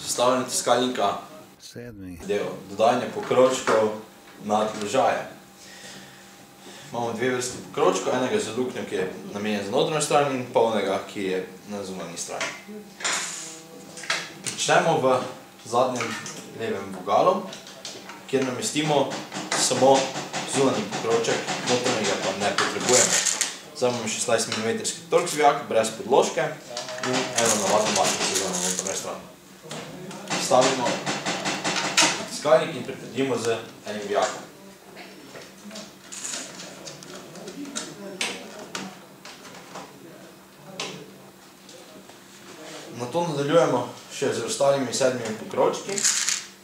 Sestavljanje tiskalnika del dodajanje pokrovčkov nad ležaje. Imamo dve vrsti pokrovčkov, enega za luknjo, ki je namenjen za notranjo stran, in polnega, ki je na zunanji strani. Začnemo v zadnjem levem vogalu, kjer namestimo samo zunanji pokrovček, notranjega pa ne potrebujemo. Vzamemo 16 mm torx vijak brez podložke in eno navadno matico za notranjo stran. Stavimo tiskalnik in pritrdimo z enim vijakom. Nato nadaljujemo še z ostalimi 7 pokrovčki,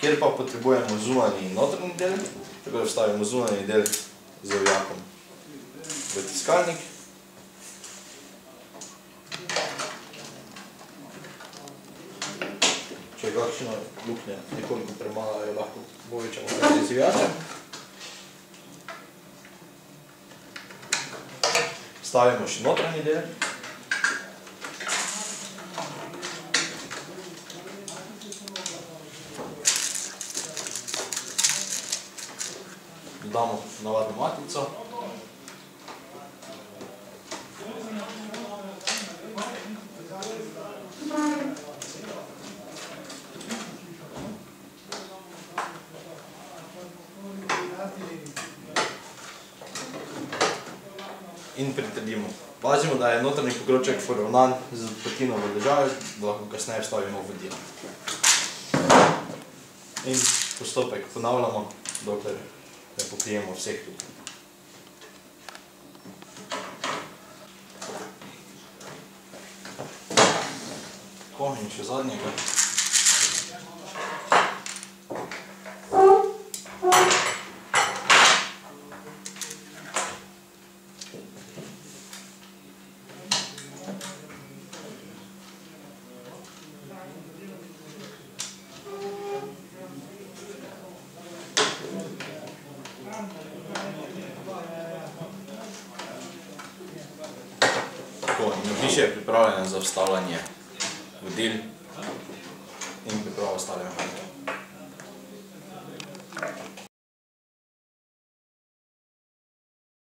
kjer pa potrebujemo zunanji in notranji del, tako da vstavimo zunanji del z vijakom v tiskalnik. Če je kakšna luknja nekoliko premala, jo lahko povečamo z vijakom. Stavimo še notranji del. Dodamo navadno matico. In pritrdimo. Pazimo, da je notranji pokrovček poravnan z odprtino v ležaju, da lahko kasneje vstavimo vodilo. In postopek ponavljamo, dokler ne pokrijemo vseh tukaj. Tako, in še zadnjega. Tako, in ohišje je pripravljeno za vstavljanje vodil in pripravo ostale mehanike.